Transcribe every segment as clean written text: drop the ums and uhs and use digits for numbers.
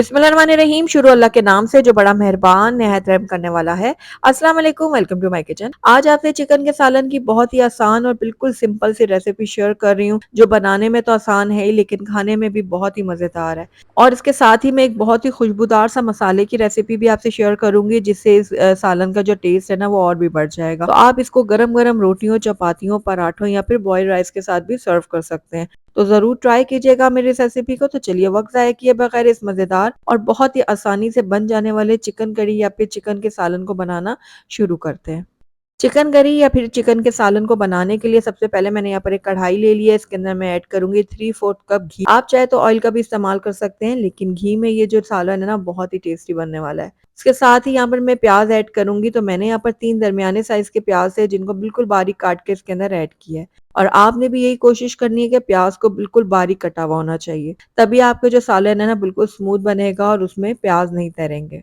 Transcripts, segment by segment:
बिस्मिल्लाहिर्रहमानिर्रहीम। शुरू अल्लाह के नाम से जो बड़ा मेहरबान निहायत रहम करने वाला है। अस्सलाम वालेकुम, वेलकम टू माय किचन। आज आपसे चिकन के सालन की बहुत ही आसान और बिल्कुल सिंपल सी रेसिपी शेयर कर रही हूँ, जो बनाने में तो आसान है ही लेकिन खाने में भी बहुत ही मज़ेदार है। और इसके साथ ही मैं एक बहुत ही खुशबूदार सा मसाले की रेसिपी भी आपसे शेयर करूंगी, जिससे इस सालन का जो टेस्ट है ना वो और भी बढ़ जाएगा। तो आप इसको गरम गरम रोटियों, चपातियों, पराठों या फिर बॉयल राइस के साथ भी सर्व कर सकते हैं। तो ज़रूर ट्राई कीजिएगा मेरी इस रेसिपी को। तो चलिए वक्त ज़ाया किए बगैर इस मज़ेदार और बहुत ही आसानी से बन जाने वाले चिकन करी या फिर चिकन के सालन को बनाना शुरू करते हैं। चिकन करी या फिर चिकन के सालन को बनाने के लिए सबसे पहले मैंने यहाँ पर एक कढ़ाई ले ली है। इसके अंदर मैं ऐड करूंगी 3/4 कप घी। आप चाहे तो ऑयल का भी इस्तेमाल कर सकते हैं, लेकिन घी में ये जो सालन है ना बहुत ही टेस्टी बनने वाला है। इसके साथ ही यहाँ पर मैं प्याज ऐड करूंगी। तो मैंने यहाँ पर 3 दरमियाने साइज के प्याज है, जिनको बिल्कुल बारीक काट के इसके अंदर ऐड किया है। और आपने भी यही कोशिश करनी है कि प्याज को बिल्कुल बारीक कटा हुआ होना चाहिए, तभी आपका जो सालन है ना बिल्कुल स्मूथ बनेगा और उसमें प्याज नहीं तरेंगे।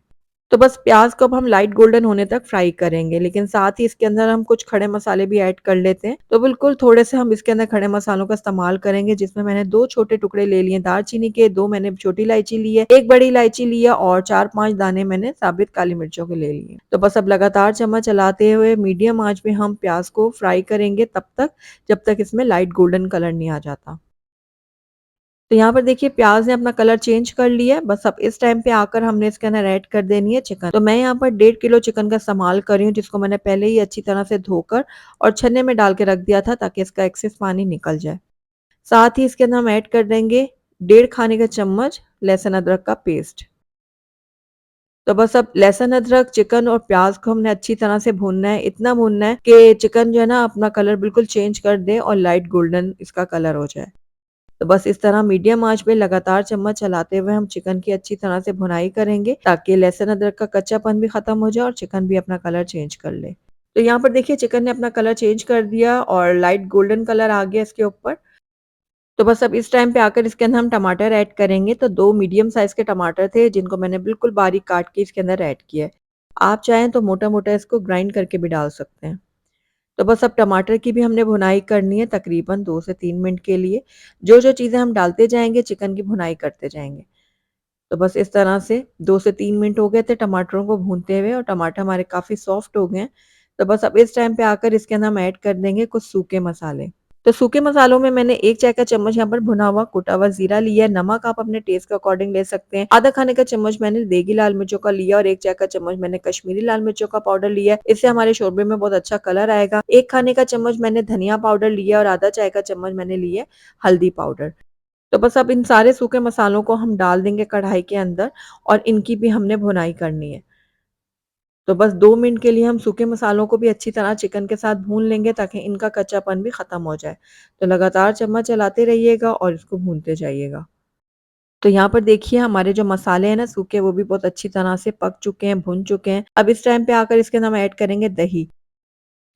तो बस प्याज को अब हम लाइट गोल्डन होने तक फ्राई करेंगे, लेकिन साथ ही इसके अंदर हम कुछ खड़े मसाले भी ऐड कर लेते हैं। तो बिल्कुल थोड़े से हम इसके अंदर खड़े मसालों का इस्तेमाल करेंगे, जिसमें मैंने 2 छोटे टुकड़े ले लिए दालचीनी के, 2 मैंने छोटी इलायची ली है, 1 बड़ी इलायची ली है और 4-5 दाने मैंने साबित काली मिर्चों के ले लिए। तो बस अब लगातार चम्मच चलाते हुए मीडियम आंच में हम प्याज को फ्राई करेंगे तब तक, जब तक इसमें लाइट गोल्डन कलर नहीं आ जाता। तो यहाँ पर देखिए प्याज ने अपना कलर चेंज कर लिया है। बस अब इस टाइम पे आकर हमने इसके अंदर ऐड कर देनी है चिकन। तो मैं यहाँ पर 1.5 किलो चिकन का इस्तेमाल कर रही हूँ, जिसको मैंने पहले ही अच्छी तरह से धोकर और छन्ने में डाल के रख दिया था, ताकि इसका एक्सेस पानी निकल जाए। साथ ही इसके अंदर हम ऐड कर देंगे 1.5 खाने का चम्मच लहसुन अदरक का पेस्ट। तो बस अब लहसुन अदरक, चिकन और प्याज को हमने अच्छी तरह से भूनना है। इतना भूनना है कि चिकन जो है ना अपना कलर बिल्कुल चेंज कर दे और लाइट गोल्डन इसका कलर हो जाए। तो बस इस तरह मीडियम आंच पे लगातार चम्मच चलाते हुए हम चिकन की अच्छी तरह से भुनाई करेंगे, ताकि लहसुन अदरक का कच्चापन भी खत्म हो जाए और चिकन भी अपना कलर चेंज कर ले। तो यहाँ पर देखिए चिकन ने अपना कलर चेंज कर दिया और लाइट गोल्डन कलर आ गया इसके ऊपर। तो बस अब इस टाइम पे आकर इसके अंदर हम टमाटर ऐड करेंगे। तो 2 मीडियम साइज के टमाटर थे, जिनको मैंने बिल्कुल बारीक काट के इसके अंदर ऐड किया है। आप चाहें तो मोटा-मोटा इसको ग्राइंड करके भी डाल सकते हैं। तो बस अब टमाटर की भी हमने भुनाई करनी है तकरीबन 2 से 3 मिनट के लिए। जो-जो चीज़ें हम डालते जाएँगे चिकन की भुनाई करते जाएँगे। तो बस इस तरह से 2 से 3 मिनट हो गए थे टमाटरों को भूनते हुए और टमाटर हमारे काफ़ी सॉफ्ट हो गए हैं। तो बस अब इस टाइम पे आकर इसके अंदर हम ऐड कर देंगे कुछ सूखे मसाले। तो सूखे मसालों में मैंने 1 चाय का चम्मच यहाँ पर भुना हुआ कुटा हुआ ज़ीरा लिया है। नमक आप अपने टेस्ट के अकॉर्डिंग ले सकते हैं। आधा खाने का चम्मच मैंने देगी लाल मिर्चों का लिया और 1 चाय का चम्मच मैंने कश्मीरी लाल मिर्चों का पाउडर लिया है। इससे हमारे शोरबे में बहुत अच्छा कलर आएगा। 1 खाने का चम्मच मैंने धनिया पाउडर लिया और आधा चाय का चम्मच मैंने लिया है हल्दी पाउडर। तो बस अब इन सारे सूखे मसालों को हम डाल देंगे कढ़ाई के अंदर और इनकी भी हमने भुनाई करनी है। तो बस 2 मिनट के लिए हम सूखे मसालों को भी अच्छी तरह चिकन के साथ भून लेंगे, ताकि इनका कच्चापन भी ख़त्म हो जाए। तो लगातार चम्मच चलाते रहिएगा और इसको भूनते जाइएगा। तो यहाँ पर देखिए हमारे जो मसाले हैं ना सूखे, वो भी बहुत अच्छी तरह से पक चुके हैं, भुन चुके हैं। अब इस टाइम पे आकर इसके अंदर हम ऐड करेंगे दही।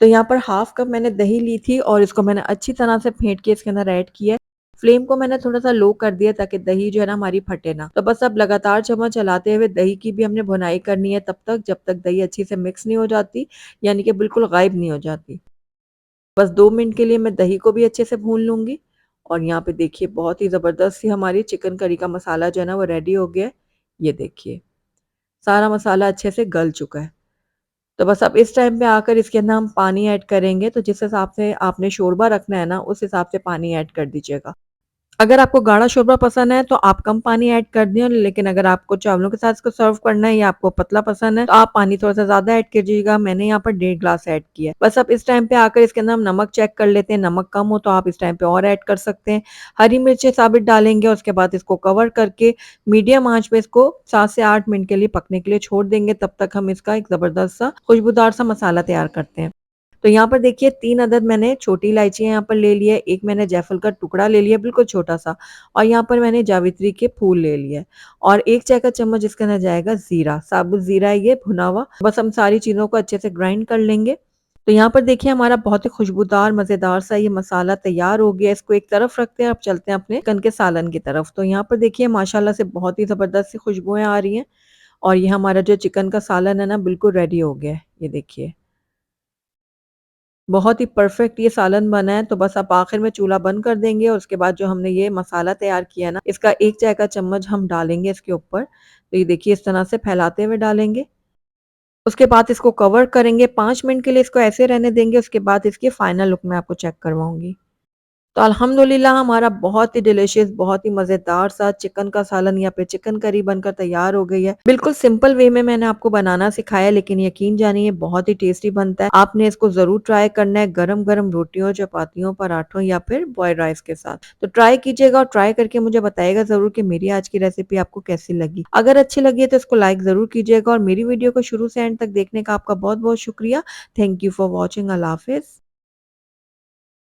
तो यहाँ पर हाफ कप मैंने दही ली थी और इसको मैंने अच्छी तरह से फेंट के इसके अंदर ऐड किया है। फ्लेम को मैंने थोड़ा-सा लो कर दिया, ताकि दही जो है ना हमारी फटे ना। तो बस अब लगातार चम्मच चलाते हुए दही की भी हमने भुनाई करनी है तब तक, जब तक दही अच्छी से मिक्स नहीं हो जाती, यानी कि बिल्कुल गायब नहीं हो जाती। बस 2 मिनट के लिए मैं दही को भी अच्छे से भून लूँगी। और यहाँ पे देखिए बहुत ही ज़बरदस्त सी हमारी चिकन करी का मसाला जो है ना वो रेडी हो गया है। ये देखिए, सारा मसाला अच्छे से गल चुका है। तो बस अब इस टाइम पे आकर इसके अंदर हम पानी ऐड करेंगे। तो जिस हिसाब से आपने शोरबा रखना है ना, उस हिसाब से पानी ऐड कर दीजिएगा। अगर आपको गाढ़ा शोरबा पसंद है तो आप कम पानी ऐड कर दें, लेकिन अगर आपको चावलों के साथ इसको सर्व करना है या आपको पतला पसंद है तो आप पानी थोड़ा-सा ज़्यादा ऐड कीजिएगा। मैंने यहाँ पर 1.5 ग्लास ऐड किया है। बस अब इस टाइम पे आकर इसके अंदर हम नमक चेक कर लेते हैं। नमक कम हो तो आप इस टाइम पे और ऐड कर सकते हैं। हरी मिर्चें साबित डालेंगे और उसके बाद इसको कवर करके मीडियम आँच पे इसको 7 से 8 मिनट के लिए पकने के लिए छोड़ देंगे। तब तक हम इसका एक ज़बरदस्त सा खुशबूदार सा मसाला तैयार करते हैं। तो यहाँ पर देखिए 3 अदद मैंने छोटी इलायचियाँ यहाँ पर ले लिया है, 1 मैंने जायफल का टुकड़ा ले लिया बिल्कुल छोटा-सा और यहाँ पर मैंने जावित्री के फूल ले लिए हैं और 1 चाय का चम्मच इसके अंदर जाएगा ज़ीरा, साबुत ज़ीरा है ये भुना हुआ। बस हम सारी चीज़ों को अच्छे से ग्राइंड कर लेंगे। तो यहाँ पर देखिए हमारा बहुत ही खुशबूदार मज़ेदार सा ये मसाला तैयार हो गया है। इसको एक तरफ रखते हैं, अब चलते हैं अपने चिकन के सालन की तरफ। तो यहाँ पर देखिए माशाल्लाह से बहुत ही ज़बरदस्त सी खुशबुएँ आ रही हैं और ये हमारा जो चिकन का सालन है ना बिल्कुल रेडी हो गया है। ये देखिए। बहुत ही परफेक्ट ये सालन बना है, तो बस आप आखिर में चूल्हा बंद कर देंगे और उसके बाद जो हमने ये मसाला तैयार किया है ना, इसका 1 चाय का चम्मच हम डालेंगे इसके ऊपर। तो ये देखिए इस तरह से फैलाते हुए डालेंगे। उसके बाद इसको कवर करेंगे, 5 मिनट के लिए इसको ऐसे रहने देंगे, उसके बाद इसकी फाइनल लुक मैं आपको चेक करवाऊँगी। तो अल्हम्दुलिल्लाह हमारा बहुत ही डिलीशियस, बहुत ही मज़ेदार सा चिकन का सालन या फिर चिकन करी बनकर तैयार हो गई है। बिल्कुल सिंपल वे में मैंने आपको बनाना सिखाया है, लेकिन यकीन जानिए बहुत ही टेस्टी बनता है। आपने इसको ज़रूर ट्राई करना है गरम-गरम रोटियों, चपातियों, पराठों या फिर बॉइल्ड राइस के साथ। तो ट्राई कीजिएगा और ट्राई करके मुझे बताइएगा ज़रूर कि मेरी आज की रेसिपी आपको कैसी लगी। अगर अच्छी लगी है तो इसको लाइक ज़रूर कीजिएगा और मेरी वीडियो को शुरू से एंड तक देखने का आपका बहुत-बहुत शुक्रिया। Thank you for watching. अल्लाह हाफ़िज़।